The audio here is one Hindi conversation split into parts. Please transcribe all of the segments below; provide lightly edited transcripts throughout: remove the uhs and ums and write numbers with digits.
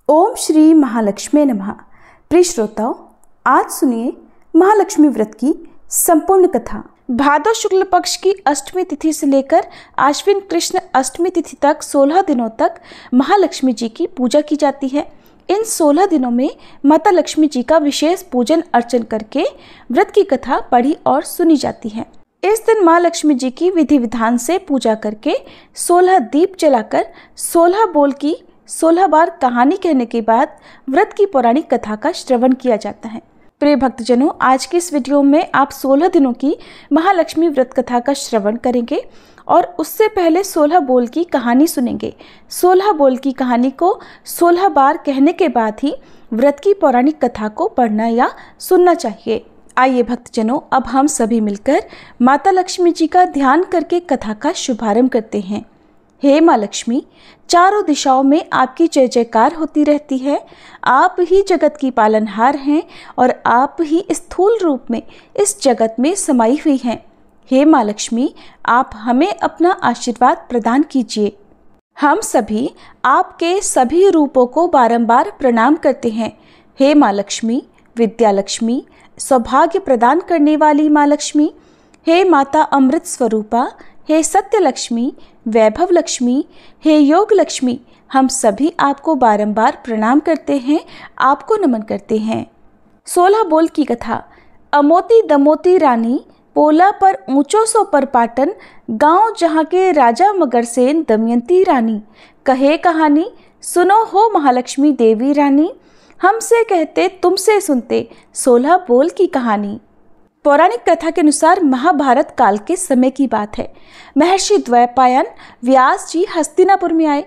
ओम श्री महालक्ष्मी नमः। प्रिय श्रोताओं, आज सुनिए महालक्ष्मी व्रत की संपूर्ण कथा। भादो शुक्ल पक्ष की अष्टमी तिथि से लेकर आश्विन कृष्ण अष्टमी तिथि तक 16 दिनों तक महालक्ष्मी जी की पूजा की जाती है। इन 16 दिनों में माता लक्ष्मी जी का विशेष पूजन अर्चन करके व्रत की कथा पढ़ी और सुनी जाती है। इस दिन माँ लक्ष्मी जी की विधि विधान से पूजा करके 16 दीप जलाकर 16 बोल की 16 बार कहानी कहने के बाद व्रत की पौराणिक कथा का श्रवण किया जाता है। प्रिय भक्तजनों, आज की इस वीडियो में आप 16 दिनों की महालक्ष्मी व्रत कथा का श्रवण करेंगे और उससे पहले 16 बोल की कहानी सुनेंगे। 16 बोल की कहानी को 16 बार कहने के बाद ही व्रत की पौराणिक कथा को पढ़ना या सुनना चाहिए। आइए भक्तजनों, अब हम सभी मिलकर माता लक्ष्मी जी का ध्यान करके कथा का शुभारंभ करते हैं। हे माँ लक्ष्मी, चारों दिशाओं में आपकी जय जयकार होती रहती है। आप ही जगत की पालनहार हैं और आप ही स्थूल रूप में इस जगत में समाई हुई हैं। हे माँ लक्ष्मी, आप हमें अपना आशीर्वाद प्रदान कीजिए। हम सभी आपके सभी रूपों को बारंबार प्रणाम करते हैं। हे माँ लक्ष्मी, विद्या लक्ष्मी, सौभाग्य प्रदान करने वाली माँ लक्ष्मी, हे माता अमृत स्वरूपा, हे सत्य लक्ष्मी, वैभव लक्ष्मी, हे योग लक्ष्मी, हम सभी आपको बारंबार प्रणाम करते हैं, आपको नमन करते हैं। 16 बोल की कथा। अमोती दमोती रानी, पोला पर ऊंचो सो पर पाटन, गांव जहाँ के राजा मगरसेन दमयंती रानी, कहे कहानी सुनो हो महालक्ष्मी देवी रानी, हमसे कहते तुमसे सुनते 16 बोल की कहानी। पौराणिक कथा के अनुसार महाभारत काल के समय की बात है। महर्षि द्वैपायन व्यास जी हस्तिनापुर में आए।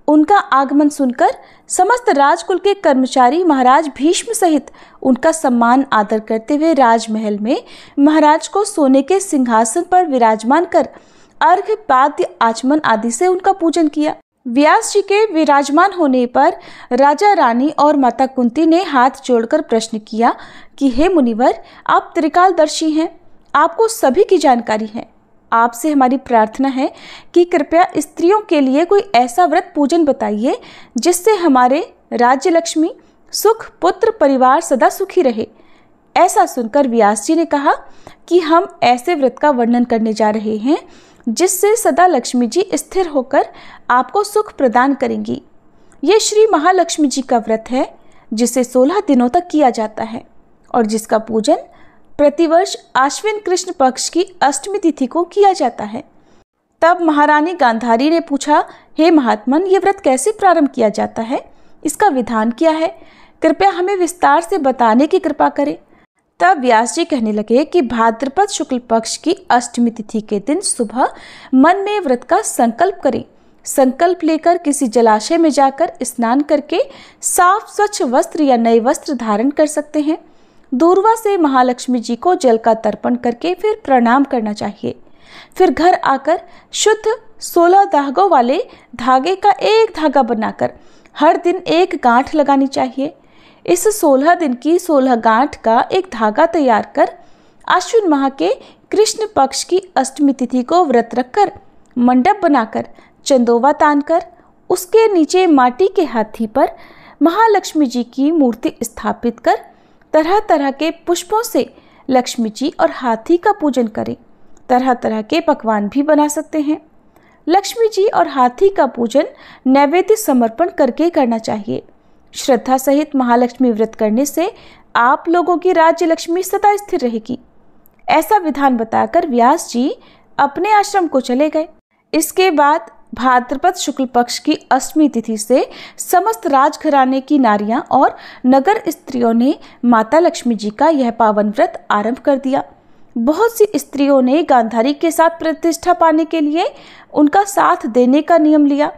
उनका आगमन सुनकर समस्त राजकुल के कर्मचारी महाराज भीष्म सहित उनका सम्मान आदर करते हुए राजमहल में महाराज को सोने के सिंहासन पर विराजमान कर अर्घ्य पाद्य आचमन आदि से उनका पूजन किया। व्यास जी के विराजमान होने पर राजा रानी और माता कुंती ने हाथ जोड़कर प्रश्न किया कि हे मुनिवर, आप त्रिकालदर्शी हैं, आपको सभी की जानकारी है। आपसे हमारी प्रार्थना है कि कृपया स्त्रियों के लिए कोई ऐसा व्रत पूजन बताइए जिससे हमारे राज्य लक्ष्मी, सुख, पुत्र, परिवार सदा सुखी रहे। ऐसा सुनकर व्यास जी ने कहा कि हम ऐसे व्रत का वर्णन करने जा रहे हैं जिससे सदा लक्ष्मी जी स्थिर होकर आपको सुख प्रदान करेंगी। ये श्री महालक्ष्मी जी का व्रत है जिसे 16 दिनों तक किया जाता है और जिसका पूजन प्रतिवर्ष आश्विन कृष्ण पक्ष की अष्टमी तिथि को किया जाता है। तब महारानी गांधारी ने पूछा, हे महात्मन, ये व्रत कैसे प्रारंभ किया जाता है? इसका विधान क्या है? कृपया हमें विस्तार से बताने की कृपा करें। तब व्यास जी कहने लगे कि भाद्रपद शुक्ल पक्ष की अष्टमी तिथि के दिन सुबह मन में व्रत का संकल्प करें। संकल्प लेकर किसी जलाशय में जाकर स्नान करके साफ स्वच्छ वस्त्र या नए वस्त्र धारण कर सकते हैं। दूर्वा से महालक्ष्मी जी को जल का तर्पण करके फिर प्रणाम करना चाहिए। फिर घर आकर शुद्ध 16 धागों वाले धागे का एक धागा बनाकर हर दिन एक गांठ लगानी चाहिए। इस 16 दिन की 16 गांठ का एक धागा तैयार कर आश्विन माह के कृष्ण पक्ष की अष्टमी तिथि को व्रत रखकर मंडप बनाकर चंदोवा तानकर उसके नीचे माटी के हाथी पर महालक्ष्मी जी की मूर्ति स्थापित कर तरह तरह के पुष्पों से लक्ष्मी जी और हाथी का पूजन करें। तरह तरह के पकवान भी बना सकते हैं। लक्ष्मी जी और हाथी का पूजन नैवेद्य समर्पण करके करना चाहिए। श्रद्धा सहित महालक्ष्मी व्रत करने से आप लोगों की राज्य लक्ष्मी सदा स्थिर रहेगी। ऐसा विधान बताकर व्यास जी अपने आश्रम को चले गए। इसके बाद भाद्रपद शुक्ल पक्ष की अष्टमी तिथि से समस्त राजघराने की नारियां और नगर स्त्रियों ने माता लक्ष्मी जी का यह पावन व्रत आरंभ कर दिया। बहुत सी स्त्रियों ने गांधारी के साथ प्रतिष्ठा पाने के लिए उनका साथ देने का नियम लिया।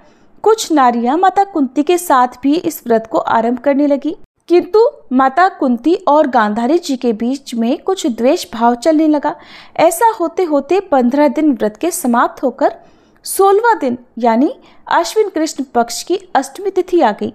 कुछ नारियां माता कुंती के साथ भी इस व्रत को आरंभ करने लगी, किंतु माता कुंती और गांधारी जी के बीच में कुछ द्वेष भाव चलने लगा। ऐसा होते होते 15 दिन व्रत के समाप्त होकर 16वां दिन यानी आश्विन कृष्ण पक्ष की अष्टमी तिथि आ गई।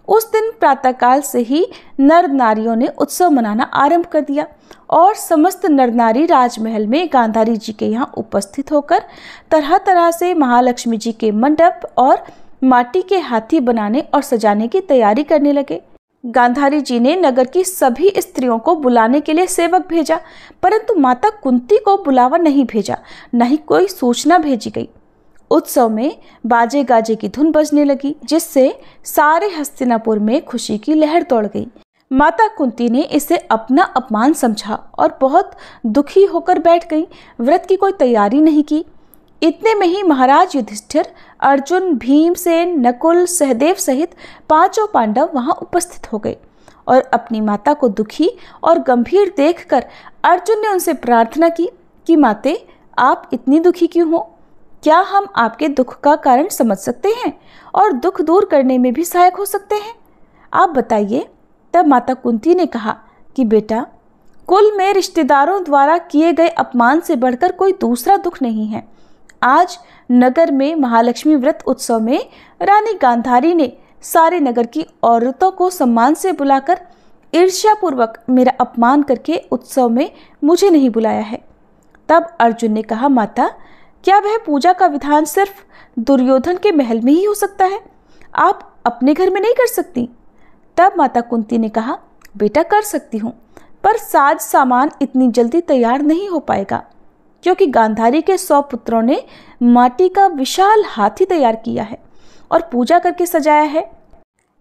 उस दिन प्रातःकाल से ही नर नारियों ने उत्सव मनाना आरंभ कर दिया और समस्त नर नारी राजमहल में गांधारी जी के यहाँ उपस्थित होकर तरह तरह से महालक्ष्मी जी के मंडप और माटी के हाथी बनाने और सजाने की तैयारी करने लगे। गांधारी जी ने नगर की सभी स्त्रियों को बुलाने के लिए सेवक भेजा, परंतु माता कुंती को बुलावा नहीं भेजा, न ही कोई सूचना भेजी गई। उत्सव में बाजे गाजे की धुन बजने लगी, जिससे सारे हस्तिनापुर में खुशी की लहर दौड़ गई। माता कुंती ने इसे अपना अपमान समझा और बहुत दुखी होकर बैठ गई। व्रत की कोई तैयारी नहीं की। इतने में ही महाराज युधिष्ठिर, अर्जुन, भीमसेन, नकुल, सहदेव सहित 5 पांडव वहां उपस्थित हो गए और अपनी माता को दुखी और गंभीर देखकर अर्जुन ने उनसे प्रार्थना की कि माते, आप इतनी दुखी क्यों हो? क्या हम आपके दुख का कारण समझ सकते हैं और दुख दूर करने में भी सहायक हो सकते हैं? आप बताइए। तब माता कुंती ने कहा कि बेटा, कुल में रिश्तेदारों द्वारा किए गए अपमान से बढ़कर कोई दूसरा दुख नहीं है। आज नगर में महालक्ष्मी व्रत उत्सव में रानी गांधारी ने सारे नगर की औरतों को सम्मान से बुलाकर ईर्ष्यापूर्वक मेरा अपमान करके उत्सव में मुझे नहीं बुलाया है। तब अर्जुन ने कहा, माता, क्या वह पूजा का विधान सिर्फ दुर्योधन के महल में ही हो सकता है? आप अपने घर में नहीं कर सकती? तब माता कुंती ने कहा, बेटा, कर सकती हूँ, पर साज सामान इतनी जल्दी तैयार नहीं हो पाएगा, क्योंकि गांधारी के 100 पुत्रों ने माटी का विशाल हाथी तैयार किया है और पूजा करके सजाया है।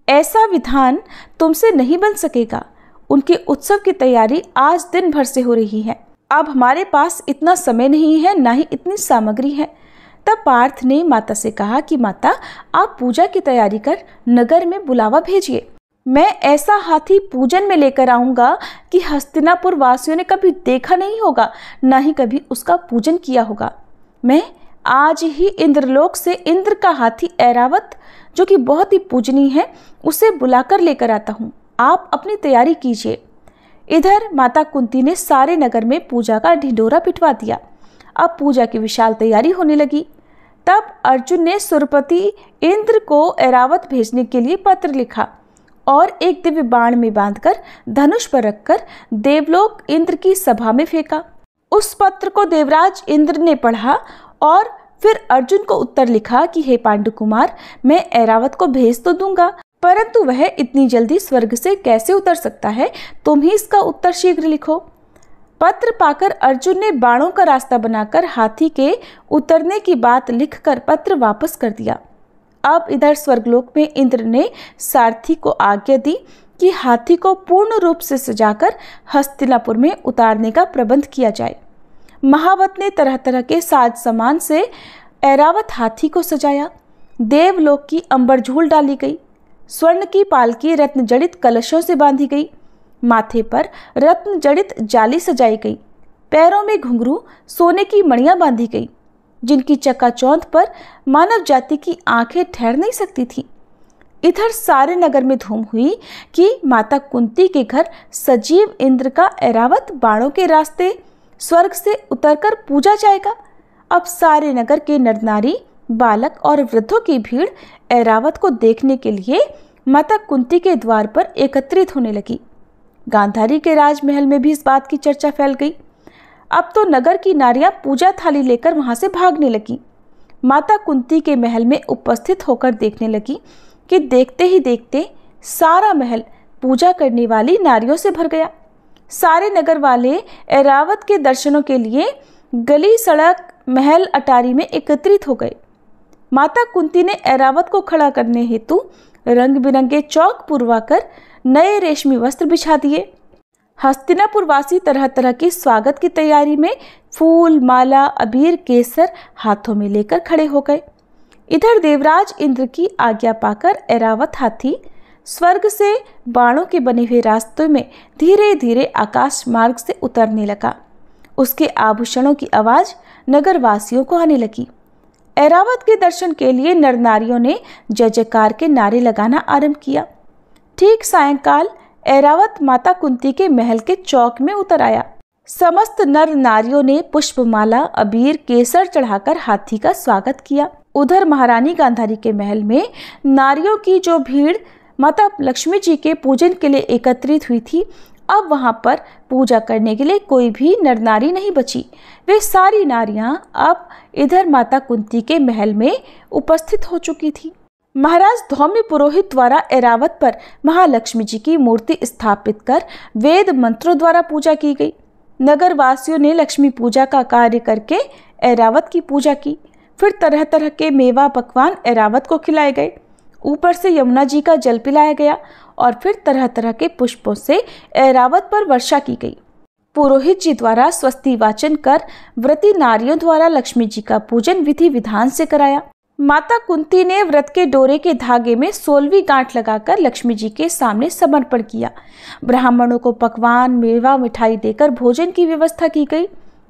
ऐसा विधान तुमसे नहीं बन सकेगा। उनके उत्सव की तैयारी आज दिन भर से हो रही है। अब हमारे पास इतना समय नहीं है, ना ही इतनी सामग्री है। तब पार्थ ने माता से कहा कि माता, आप पूजा की तैयारी कर नगर में बुलावा भेजिए। मैं ऐसा हाथी पूजन में लेकर आऊंगा कि हस्तिनापुर वासियों ने कभी देखा नहीं होगा, ना ही कभी उसका पूजन किया होगा। मैं आज ही इंद्रलोक से इंद्र का हाथी ऐरावत, जो कि बहुत ही पूजनीय है, उसे बुलाकर लेकर आता हूँ। आप अपनी तैयारी कीजिए। इधर माता कुंती ने सारे नगर में पूजा का ढिंढोरा पिटवा दिया। अब पूजा की विशाल तैयारी होने लगी। तब अर्जुन ने सुरपति इंद्र को ऐरावत भेजने के लिए पत्र लिखा और एक दिव्य बाण में बांधकर धनुष पर रखकर देवलोक इंद्र की सभा में फेंका। उस पत्र को देवराज इंद्र ने पढ़ा और फिर अर्जुन को उत्तर लिखा कि हे पांडु कुमार, मैं ऐरावत को भेज तो दूंगा, परंतु वह इतनी जल्दी स्वर्ग से कैसे उतर सकता है? तुम ही इसका उत्तर शीघ्र लिखो। पत्र पाकर अर्जुन ने बाणों का रास्ता बनाकर हाथी के उतरने की बात लिखकर पत्र वापस कर दिया। अब इधर स्वर्गलोक में इंद्र ने सारथी को आज्ञा दी कि हाथी को पूर्ण रूप से सजाकर हस्तिनापुर में उतारने का प्रबंध किया जाए। महावत ने तरह तरह के साज सामान से ऐरावत हाथी को सजाया। देवलोक की अंबर झूल डाली गई। स्वर्ण की पालकी रत्न जड़ित कलशों से बांधी गई। माथे पर रत्न जड़ित जाली सजाई गई। पैरों में घुंघरू सोने की मणियां बांधी गई, जिनकी चकाचौंध पर मानव जाति की आंखें ठहर नहीं सकती थी। इधर सारे नगर में धूम हुई कि माता कुंती के घर सजीव इंद्र का ऐरावत बाणों के रास्ते स्वर्ग से उतरकर पूजा जाएगा। अब सारे नगर के नर नारी, बालक और वृद्धों की भीड़ ऐरावत को देखने के लिए माता कुंती के द्वार पर एकत्रित होने लगी। गांधारी के राजमहल में भी इस बात की चर्चा फैल गई। अब तो नगर की नारियां पूजा थाली लेकर वहां से भागने लगी। माता कुंती के महल में उपस्थित होकर देखने लगी कि देखते ही देखते सारा महल पूजा करने वाली नारियों से भर गया। सारे नगर वाले ऐरावत के दर्शनों के लिए गली, सड़क, महल, अटारी में एकत्रित हो गए। माता कुंती ने ऐरावत को खड़ा करने हेतु रंग बिरंगे चौक पुरवाकर नए रेशमी वस्त्र बिछा दिए। हस्तिनापुर वासी तरह तरह की स्वागत की तैयारी में फूल, माला, अबीर, केसर हाथों में लेकर खड़े हो गए। इधर देवराज इंद्र की आज्ञा पाकर ऐरावत हाथी स्वर्ग से बाणों के बने हुए रास्तों में धीरे धीरे आकाश मार्ग से उतरने लगा। उसके आभूषणों की आवाज नगर वासियों को आने लगी। ऐरावत के दर्शन के लिए नर नारियों ने जय जयकार के नारे लगाना आरंभ किया। ठीक सायंकाल ऐरावत माता कुंती के महल के चौक में उतर आया। समस्त नर नारियों ने पुष्पमाला, अबीर, केसर चढ़ाकर हाथी का स्वागत किया। उधर महारानी गांधारी के महल में नारियों की जो भीड़ माता लक्ष्मी जी के पूजन के लिए एकत्रित हुई थी, अब वहां पर पूजा करने के लिए कोई भी नर नारी नहीं बची। वे सारी नारियां अब इधर माता कुंती के महल में उपस्थित हो चुकी थी। महाराज धौम्य पुरोहित द्वारा ऐरावत पर महालक्ष्मी जी की मूर्ति स्थापित कर वेद मंत्रों द्वारा पूजा की गई। नगर वासियों ने लक्ष्मी पूजा का कार्य करके ऐरावत की पूजा की। फिर तरह तरह के मेवा पकवान ऐरावत को खिलाए गए। ऊपर से यमुना जी का जल पिलाया गया और फिर तरह तरह के पुष्पों से ऐरावत पर वर्षा की गई। पुरोहित जी द्वारा स्वस्ति वाचन कर व्रती नारियों द्वारा लक्ष्मी जी का पूजन विधि विधान से कराया। माता कुंती ने व्रत के डोरे के धागे में 16वीं गांठ लगाकर लक्ष्मी जी के सामने समर्पण किया। ब्राह्मणों को पकवान मेवा मिठाई देकर भोजन की व्यवस्था की गई।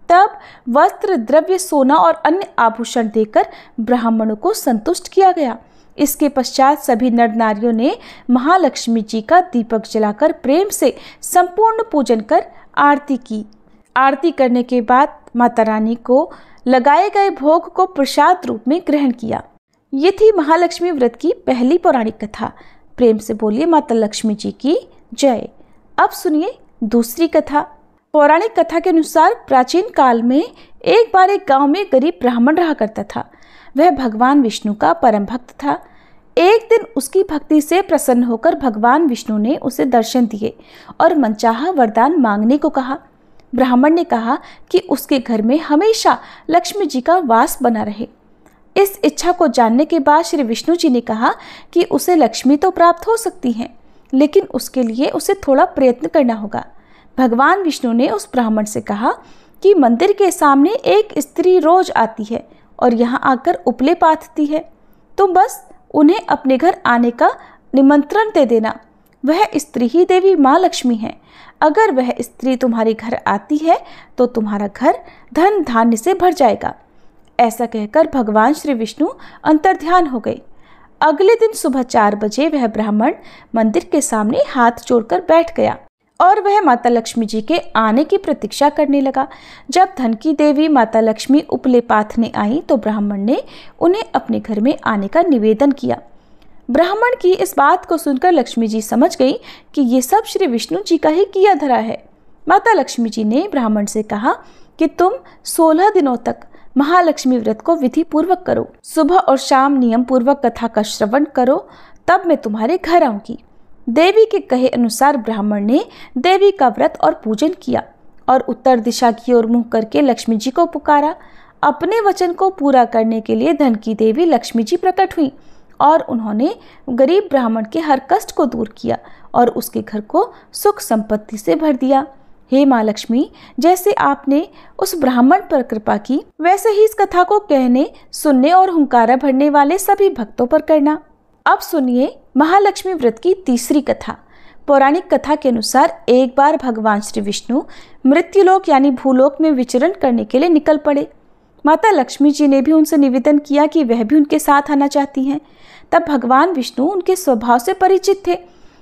तब वस्त्र द्रव्य सोना और अन्य आभूषण देकर ब्राह्मणों को संतुष्ट किया गया। इसके पश्चात सभी नर नारियों ने महालक्ष्मी जी का दीपक जलाकर प्रेम से संपूर्ण पूजन कर आरती की। आरती करने के बाद माता रानी को लगाए गए भोग को प्रसाद रूप में ग्रहण किया। ये थी महालक्ष्मी व्रत की पहली पौराणिक कथा। प्रेम से बोलिए माता लक्ष्मी जी की जय। अब सुनिए दूसरी कथा। पौराणिक कथा के अनुसार प्राचीन काल में एक बार एक गांव में गरीब ब्राह्मण रहा करता था। वह भगवान विष्णु का परम भक्त था। एक दिन उसकी भक्ति से प्रसन्न होकर भगवान विष्णु ने उसे दर्शन दिए और मनचाहा वरदान मांगने को कहा। ब्राह्मण ने कहा कि उसके घर में हमेशा लक्ष्मी जी का वास बना रहे। इस इच्छा को जानने के बाद श्री विष्णु जी ने कहा कि उसे लक्ष्मी तो प्राप्त हो सकती है, लेकिन उसके लिए उसे थोड़ा प्रयत्न करना होगा। भगवान विष्णु ने उस ब्राह्मण से कहा कि मंदिर के सामने एक स्त्री रोज आती है और यहाँ आकर उपले पाथती है। तुम बस उन्हें अपने घर आने का निमंत्रण दे देना। वह स्त्री ही देवी माँ लक्ष्मी है। अगर वह स्त्री तुम्हारे घर आती है तो तुम्हारा घर धन धान्य से भर जाएगा। ऐसा कहकर भगवान श्री विष्णु अंतर्ध्यान हो गए। अगले दिन सुबह 4 बजे वह ब्राह्मण मंदिर के सामने हाथ जोड़कर बैठ गया और वह माता लक्ष्मी जी के आने की प्रतीक्षा करने लगा। जब धन की देवी माता लक्ष्मी उपले पाथने आई तो ब्राह्मण ने उन्हें अपने घर में आने का निवेदन किया। ब्राह्मण की इस बात को सुनकर लक्ष्मी जी समझ गई कि ये सब श्री विष्णु जी का ही किया धरा है। माता लक्ष्मी जी ने ब्राह्मण से कहा कि तुम 16 दिनों तक महालक्ष्मी व्रत को विधि पूर्वक करो। सुबह और शाम नियम पूर्वक कथा का श्रवण करो, तब मैं तुम्हारे घर आऊंगी। देवी के कहे अनुसार ब्राह्मण ने देवी का व्रत और पूजन किया और उत्तर दिशा की ओर मुंह करके लक्ष्मी जी को पुकारा। अपने वचन को पूरा करने के लिए धन की देवी लक्ष्मी जी प्रकट हुई और उन्होंने गरीब ब्राह्मण के हर कष्ट को दूर किया और उसके घर को सुख संपत्ति से भर दिया। हे माँ लक्ष्मी, जैसे आपने उस ब्राह्मण पर कृपा की, वैसे ही इस कथा को कहने, सुनने और हुंकारा भरने वाले सभी भक्तों पर करना। अब सुनिए महालक्ष्मी व्रत की तीसरी कथा। पौराणिक कथा के अनुसार एक बार भगवान श्री विष्णु मृत्युलोक यानी भूलोक में विचरण करने के लिए निकल पड़े। माता लक्ष्मी जी ने भी उनसे निवेदन किया कि वह भी उनके साथ आना चाहती हैं। तब भगवान विष्णु उनके स्वभाव से परिचित थे,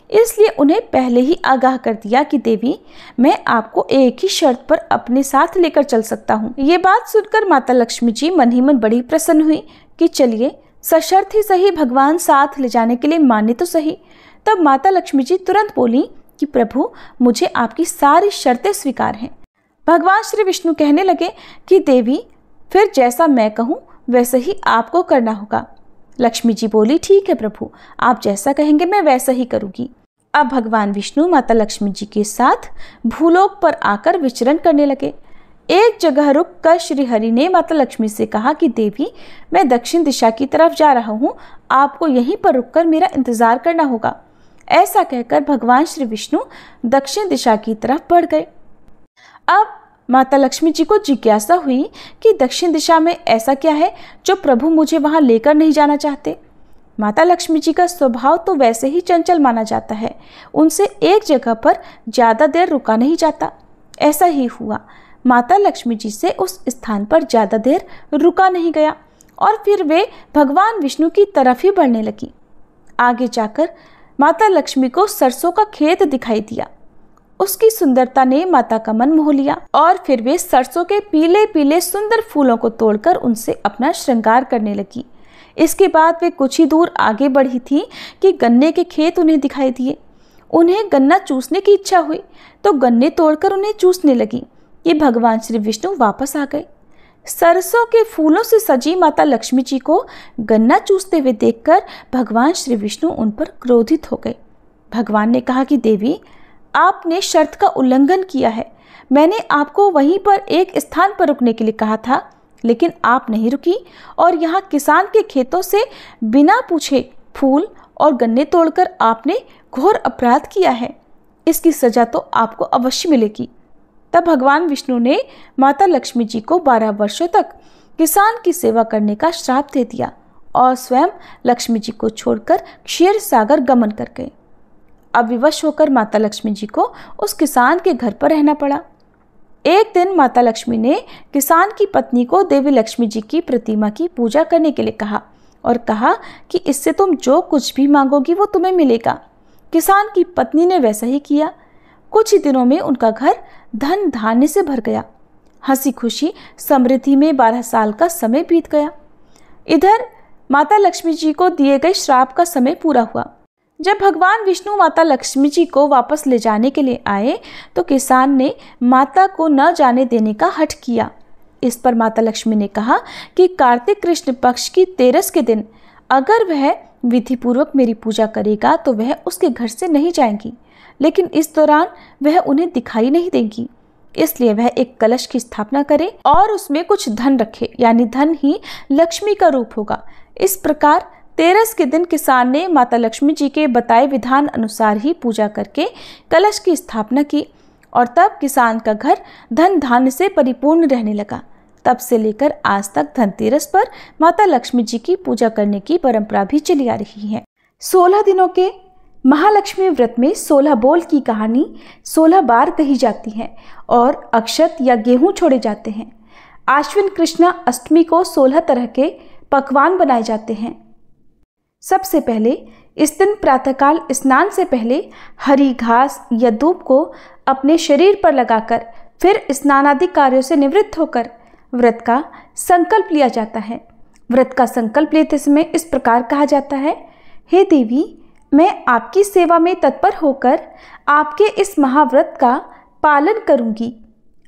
इसलिए उन्हें पहले ही आगाह कर दिया कि देवी, मैं आपको एक ही शर्त पर अपने साथ लेकर चल सकता हूँ। ये बात सुनकर माता लक्ष्मी जी मन ही मन बड़ी प्रसन्न हुई कि चलिए सशर्त ही सही, भगवान साथ ले जाने के लिए माने तो सही। तब माता लक्ष्मी जी तुरंत बोली कि प्रभु, मुझे आपकी सारी शर्तें स्वीकार हैं। भगवान श्री विष्णु कहने लगे कि देवी, फिर जैसा मैं कहूँ वैसे ही आपको करना होगा। लक्ष्मी जी बोली, ठीक है प्रभु, आप जैसा कहेंगे मैं वैसा ही करूँगी। अब भगवान विष्णु माता लक्ष्मी जी के साथ भूलोक पर आकर विचरण करने लगे। एक जगह रुककर श्री हरि ने माता लक्ष्मी से कहा कि देवी, मैं दक्षिण दिशा की तरफ जा रहा हूँ, आपको यहीं पर रुककर मेरा इंतजार करना होगा। ऐसा कहकर भगवान श्री विष्णु दक्षिण दिशा की तरफ बढ़ गए। अब माता लक्ष्मी जी को जिज्ञासा हुई कि दक्षिण दिशा में ऐसा क्या है जो प्रभु मुझे वहां लेकर नहीं जाना चाहते। माता लक्ष्मी जी का स्वभाव तो वैसे ही चंचल माना जाता है, उनसे एक जगह पर ज्यादा देर रुका नहीं जाता। ऐसा ही हुआ, माता लक्ष्मी जी से उस स्थान पर ज्यादा देर रुका नहीं गया और फिर वे भगवान विष्णु की तरफ ही बढ़ने लगी। आगे जाकर माता लक्ष्मी को सरसों का खेत दिखाई दिया। उसकी सुंदरता ने माता का मन मोह लिया और फिर वे सरसों के पीले पीले सुंदर फूलों को तोड़कर उनसे अपना श्रृंगार करने लगी। इसके बाद वे कुछ ही दूर आगे बढ़ी थी कि गन्ने के खेत उन्हें दिखाई दिए। उन्हें गन्ना चूसने की इच्छा हुई तो गन्ने तोड़कर उन्हें चूसने लगी। ये भगवान श्री विष्णु वापस आ गए। सरसों के फूलों से सजी माता लक्ष्मी जी को गन्ना चूसते हुए देखकर भगवान श्री विष्णु उन पर क्रोधित हो गए। भगवान ने कहा कि देवी, आपने शर्त का उल्लंघन किया है। मैंने आपको वहीं पर एक स्थान पर रुकने के लिए कहा था, लेकिन आप नहीं रुकी और यहाँ किसान के खेतों से बिना पूछे फूल और गन्ने तोड़कर आपने घोर अपराध किया है। इसकी सजा तो आपको अवश्य मिलेगी। तब भगवान विष्णु ने माता लक्ष्मी जी को 12 वर्षों तक किसान की सेवा करने का श्राप दे दिया और स्वयं लक्ष्मी जी को छोड़कर क्षीर सागर गमन कर गए। अब विवश होकर माता लक्ष्मी जी को उस किसान के घर पर रहना पड़ा। एक दिन माता लक्ष्मी ने किसान की पत्नी को देवी लक्ष्मी जी की प्रतिमा की पूजा करने के लिए कहा और कहा कि इससे तुम जो कुछ भी मांगोगी वो तुम्हें मिलेगा। किसान की पत्नी ने वैसा ही किया। कुछ ही दिनों में उनका घर धन धान्य से भर गया। हंसी खुशी समृद्धि में 12 साल का समय बीत गया। इधर माता लक्ष्मी जी को दिए गए श्राप का समय पूरा हुआ। जब भगवान विष्णु माता लक्ष्मी जी को वापस ले जाने के लिए आए तो किसान ने माता को न जाने देने का हठ किया। इस पर माता लक्ष्मी ने कहा कि कार्तिक कृष्ण पक्ष की 13 के दिन अगर वह विधि पूर्वक मेरी पूजा करेगा तो वह उसके घर से नहीं जाएंगी, लेकिन इस दौरान वह उन्हें दिखाई नहीं देंगी। इसलिए वह एक कलश की स्थापना करे और उसमें कुछ धन रखे, यानी धन ही लक्ष्मी का रूप होगा। इस प्रकार 13 के दिन किसान ने माता लक्ष्मी जी के बताए विधान अनुसार ही पूजा करके कलश की स्थापना की और तब किसान का घर धन धान्य से परिपूर्ण रहने लगा। तब से लेकर आज तक धनतेरस पर माता लक्ष्मी जी की पूजा करने की परंपरा भी चली आ रही है। 16 दिनों के महालक्ष्मी व्रत में 16 बोल की कहानी 16 बार कही जाती है और अक्षत या गेहूं छोड़े जाते हैं। आश्विन कृष्ण अष्टमी को 16 तरह के पकवान बनाए जाते हैं। सबसे पहले इस दिन प्रातःकाल स्नान से पहले हरी घास या धूप को अपने शरीर पर लगाकर फिर स्नानादि कार्यों से निवृत्त होकर व्रत का संकल्प लिया जाता है। व्रत का संकल्प लेते समय इस प्रकार कहा जाता है, हे देवी, मैं आपकी सेवा में तत्पर होकर आपके इस महाव्रत का पालन करूंगी।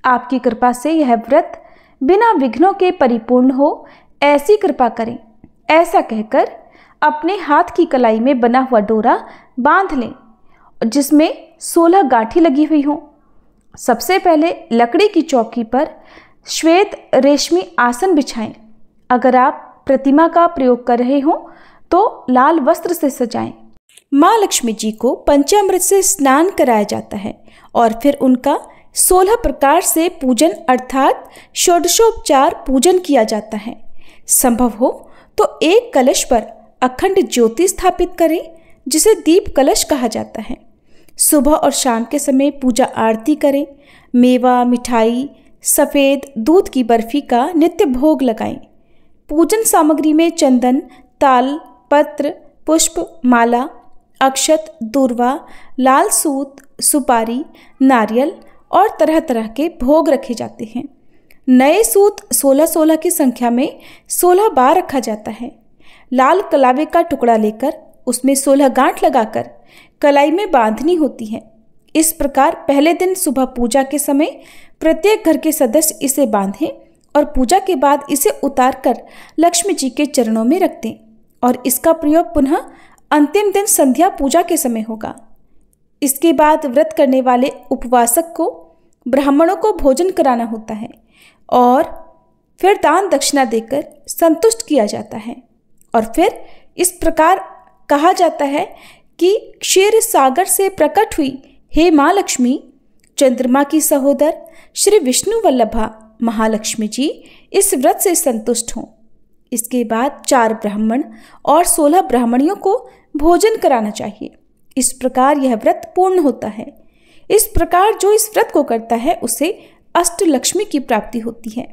आपकी कृपा से यह व्रत बिना विघ्नों के परिपूर्ण हो, ऐसी कृपा करें। ऐसा कहकर अपने हाथ की कलाई में बना हुआ डोरा बांध लें जिसमें 16 गांठी लगी हुई हों। सबसे पहले लकड़ी की चौकी पर श्वेत रेशमी आसन बिछाएं। अगर आप प्रतिमा का प्रयोग कर रहे हों तो लाल वस्त्र से सजाएं। माँ लक्ष्मी जी को पंचामृत से स्नान कराया जाता है और फिर उनका 16 प्रकार से पूजन अर्थात षोडशोपचार पूजन किया जाता है। संभव हो तो एक कलश पर अखंड ज्योति स्थापित करें जिसे दीप कलश कहा जाता है। सुबह और शाम के समय पूजा आरती करें। मेवा, मिठाई, सफ़ेद दूध की बर्फी का नित्य भोग लगाएं। पूजन सामग्री में चंदन, ताल, पत्र, पुष्प, माला, अक्षत, दूर्वा, लाल सूत, सुपारी, नारियल और तरह तरह के भोग रखे जाते हैं। नए सूत 16-16 की संख्या में 16 बार रखा जाता है। लाल कलावे का टुकड़ा लेकर उसमें 16 गांठ लगाकर कलाई में बांधनी होती है। इस प्रकार पहले दिन सुबह पूजा के समय प्रत्येक घर के सदस्य इसे बांधें और पूजा के बाद इसे उतारकर लक्ष्मी जी के चरणों में रख दें और इसका प्रयोग पुनः अंतिम दिन संध्या पूजा के समय होगा। इसके बाद व्रत करने वाले उपवासक को ब्राह्मणों को भोजन कराना होता है और फिर दान दक्षिणा देकर संतुष्ट किया जाता है। और फिर इस प्रकार कहा जाता है कि क्षीर सागर से प्रकट हुई हे माँ लक्ष्मी, चंद्रमा की सहोदर श्री विष्णु वल्लभा महालक्ष्मी जी इस व्रत से संतुष्ट हों। इसके बाद 4 ब्राह्मण और 16 ब्राह्मणियों को भोजन कराना चाहिए। इस प्रकार यह व्रत पूर्ण होता है। इस प्रकार जो इस व्रत को करता है उसे अष्टलक्ष्मी की प्राप्ति होती है।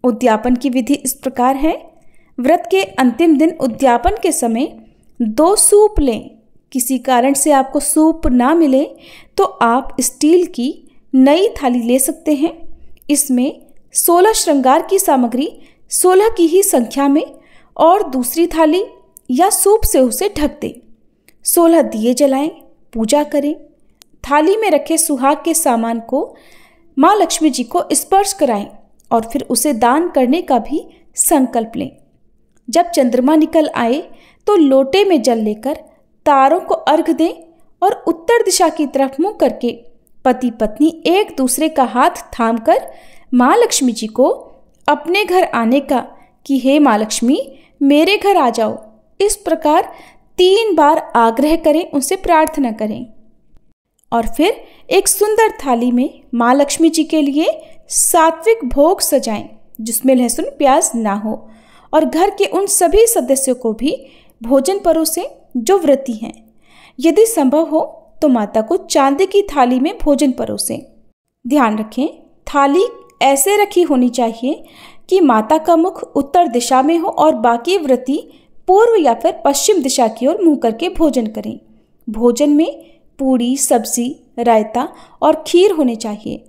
उद्यापन की विधि इस प्रकार है। व्रत के अंतिम दिन उद्यापन के समय 2 सूप लें। किसी कारण से आपको सूप ना मिले तो आप स्टील की नई थाली ले सकते हैं। इसमें 16 श्रृंगार की सामग्री 16 की ही संख्या में और दूसरी थाली या सूप से उसे ढक दें। 16 दिए जलाएं, पूजा करें। थाली में रखे सुहाग के सामान को माँ लक्ष्मी जी को स्पर्श कराएं और फिर उसे दान करने का भी संकल्प लें। जब चंद्रमा निकल आए तो लोटे में जल लेकर तारों को अर्घ दें और उत्तर दिशा की तरफ मुंह करके पति पत्नी एक दूसरे का हाथ थामकर माँ लक्ष्मी जी को अपने घर आने का कि हे माँ लक्ष्मी मेरे घर आ जाओ, इस प्रकार 3 बार आग्रह करें, उनसे प्रार्थना करें। और फिर एक सुंदर थाली में माँ लक्ष्मी जी के लिए सात्विक भोग सजाएं जिसमें लहसुन प्याज ना हो, और घर के उन सभी सदस्यों को भी भोजन परोसें जो व्रती हैं। यदि संभव हो तो माता को चांदी की थाली में भोजन परोसें। ध्यान रखें, थाली ऐसे रखी होनी चाहिए कि माता का मुख उत्तर दिशा में हो और बाकी व्रती पूर्व या फिर पश्चिम दिशा की ओर मुंह करके भोजन करें। भोजन में पूड़ी, सब्जी, रायता और खीर होने चाहिए,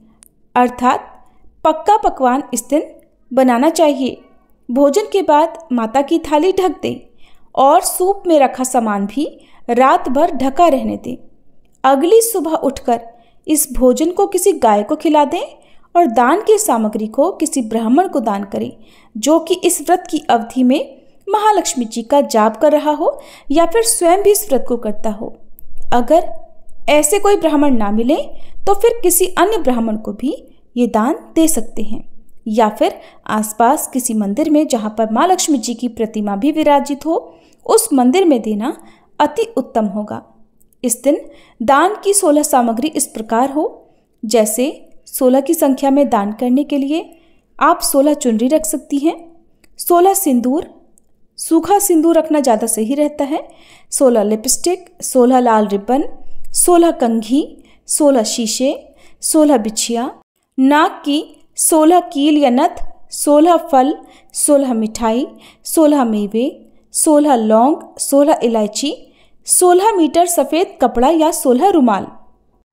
अर्थात पक्का पकवान इस दिन बनाना चाहिए। भोजन के बाद माता की थाली ढक दें और सूप में रखा सामान भी रात भर ढका रहने दें। अगली सुबह उठकर इस भोजन को किसी गाय को खिला दें और दान की सामग्री को किसी ब्राह्मण को दान करें जो कि इस व्रत की अवधि में महालक्ष्मी जी का जाप कर रहा हो या फिर स्वयं भी इस व्रत को करता हो। अगर ऐसे कोई ब्राह्मण ना मिले तो फिर किसी अन्य ब्राह्मण को भी ये दान दे सकते हैं, या फिर आसपास किसी मंदिर में जहाँ पर माँ लक्ष्मी जी की प्रतिमा भी विराजित हो उस मंदिर में देना अति उत्तम होगा। इस दिन दान की 16 सामग्री इस प्रकार हो, जैसे 16 की संख्या में दान करने के लिए आप 16 चुनरी रख सकती हैं, 16 सिंदूर, सूखा सिंदूर रखना ज़्यादा सही रहता है, 16 लिपस्टिक, 16 लाल रिबन, 16 कंघी, 16 शीशे, 16 बिछिया, नाक की 16 कील या नथ, 16 फल, 16 मिठाई, 16 मेवे, 16 लौंग, 16 इलायची, 16 मीटर सफ़ेद कपड़ा या 16 रुमाल।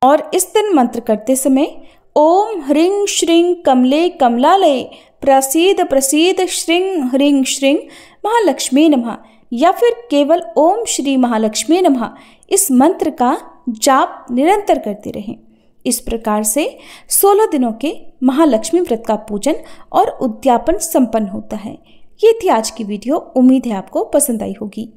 और इस दिन मंत्र करते समय ओम ह्रीं श्रीं कमले कमलालये प्रसीद प्रसीद श्रीं ह्रीं श्रीं महालक्ष्मी नमः या फिर केवल ओम श्री महालक्ष्मी नमः इस मंत्र का जाप निरंतर करते रहें। इस प्रकार से 16 दिनों के महालक्ष्मी व्रत का पूजन और उद्यापन संपन्न होता है। ये थी आज की वीडियो। उम्मीद है आपको पसंद आई होगी।